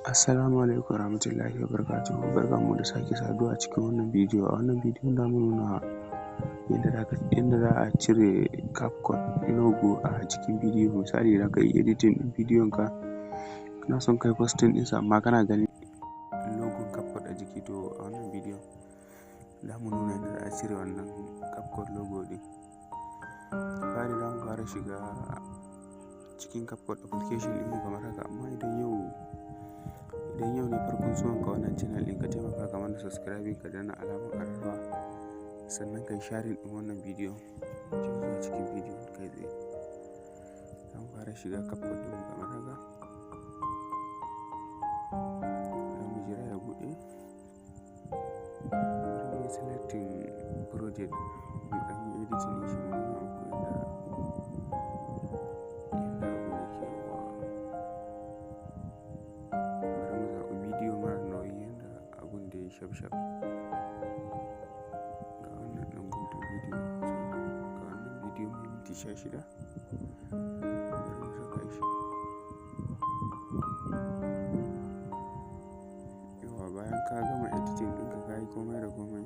Assalamu alaikum warahmatullahi wabarakatuh. Barkanmu da sake saduwa a cikin wannan bidiyo. A wannan bidiyon za mu nuna yadda za a cire CapCut logo a cikin bidiyo. Misali za ka yi editing ɗin bidiyonka, kana son kai posting ɗinsa amma kana ganin logon CapCut a jiki. To a wannan bidiyon za mu nuna yadda za a cire wannan CapCut logo ɗin. Da fari za mu fara shiga cikin CapCut application ɗinmu kamar haka. Amma idan yau ne farkon zuwanka wannan channel ɗin, ka taimaka ka mana subscribing, ka danna alamar ƙararrawa, sannan ka yi sharing ɗin wannan bidiyo zuwa cikin bidiyon kai tsaye. Za mu fara shiga CapCut ɗinmu kamar haka. Za mu jira ya buɗe. Bari mu yi selecting project, mu ɗan yi editing ɗin shi, mu nuna muku yadda abu yake. Bari mu zaɓi bidiyo mara nauyi yadda abun da ya shaf-shaf. Ga wannan ɗan guntun bidiyo, ga wannan bidiyo mai minti 16. Bari mu saka shi. Yawwa, bayan ka gama editing ɗinka, ka yi komai da komai,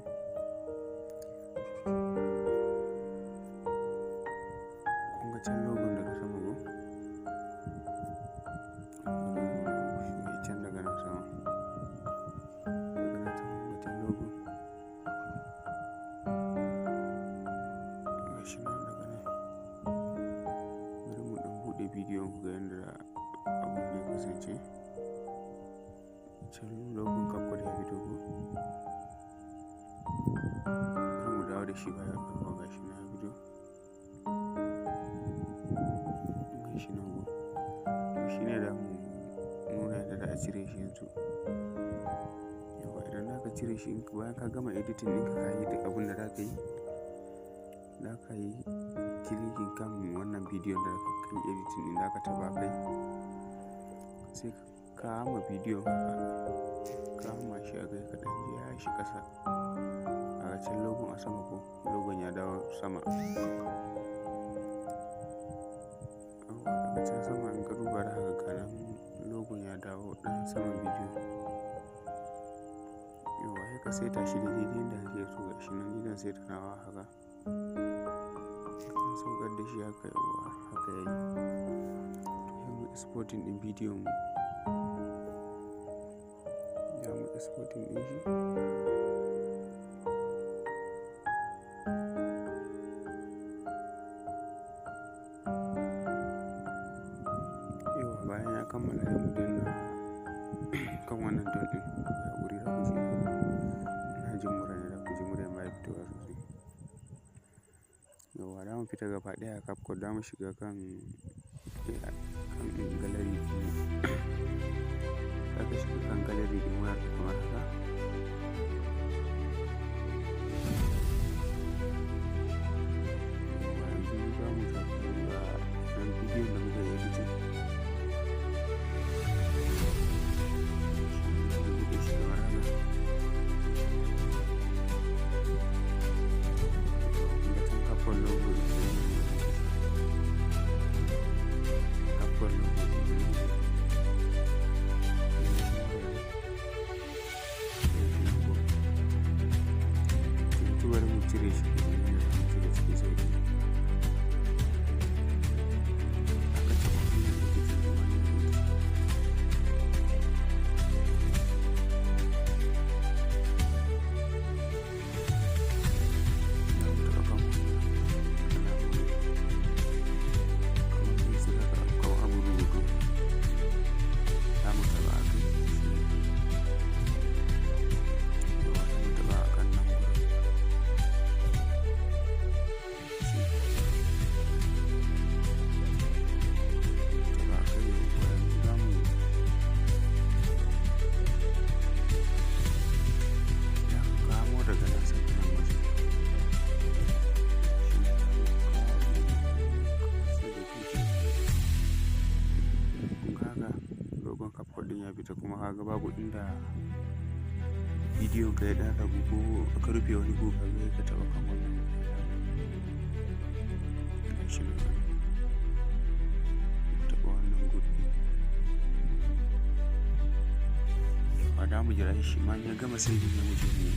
kun ga can logon daga sama ko? Can daga nan sama, daga nan sama kun ga can logo. Ga shi nan daga nan. Bari mu ɗan buɗe bidiyon ku ga yadda abun ya kasance. Can logon CapCut ya fito ko? Bari mu dawo da shi baya farko. Ga shi nan ya fito. Ga shi nan ko? To shi ne da mu nuna yadda za a cire shi yanzu. Yawwa, idan za ka cire shi, bayan ka gama editing ɗinka, ka yi duk abin da za ka yi, za ka yi clicking kan wannan bidiyon da ka yi editing ɗin, za ka taɓa kai, sai ka kama bidiyon haka, ka kama shi a kai, ka ɗan ja shi ƙasa. A can logon a sama ko? Logon ya dawo sama. Daga can sama in ka duba da haka, ga nan logon ya dawo ɗan saman bidiyo. Yawwa, sai ka saita shi daidai yadda kake so. Ga shi nan ni zan saita nawa haka. Zan saukar da shi haka. Yawwa, haka ya yi. Sai mu exporting ɗin bidiyon mu. Za mu exporting ɗin shi. Bayan ya kammala, sai mu danna kan wannan don ɗin. Ya wuri za ku ji, ina jin mura ne, za ku ji muryar ma ya fitowa sosai. Yawwa, za mu fita gaba ɗaya a CapCut, za mu shiga kan gallery ɗin. Za ka shiga kan gallery ɗin wayarka kamar haka. Yawwa, yanzu za mu tafi ga ɗan bidiyon da muka yi editing. Bari mu cire shi, cire cikin sauƙi. Aka taɓa wannan editing ɗin wannan bidiyo. Za mu taɓa kan alamomi kamar dai suka kawo abu rubutu. Za mu taɓa a kai. Yawwa, za mu taɓa a kan nan gurin. Ya fita kuma kaga babu inda bidiyon ka ya ɗan ragu ko ka rufe wani gu, ka zo ka taɓa kan wannan. Ga shi nan, taɓa wannan gu ɗin. da mu jira shi ma ya gama saving ya muje mu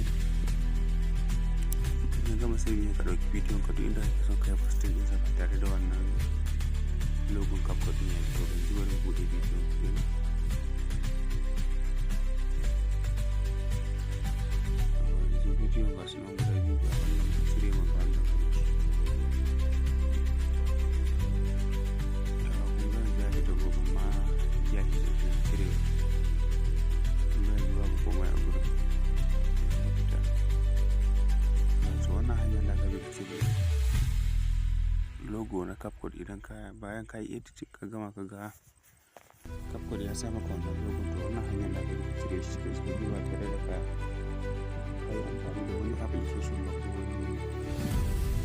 ya gama saving ka ɗauki bidiyon ka duk inda kake son kai posting ɗinsa ba tare da wannan logon CapCut ɗin ya fito ba. Yanzu bari mu buɗe bidiyon ku gani. Yanzu bidiyon ga su nan guda biyu ga wannan cire maka wannan kuma kun ga zai da gogon ma ya shi zai cire babu komai a gurin ya fita. So wannan hanyar da ka bi cire logo na CapCut idan bayan ka yi editing ka gama ka ga CapCut ya sa maka wannan logo, to wannan hanyar da ka bi cire shi cikin sauƙi ba tare da ka yi amfani da wani application ba ko wani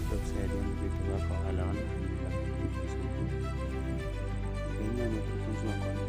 website wanda zai ta baka wahala. Wannan hanyar da ka bi cikin sauƙi idan yana farkon zuwa kwanan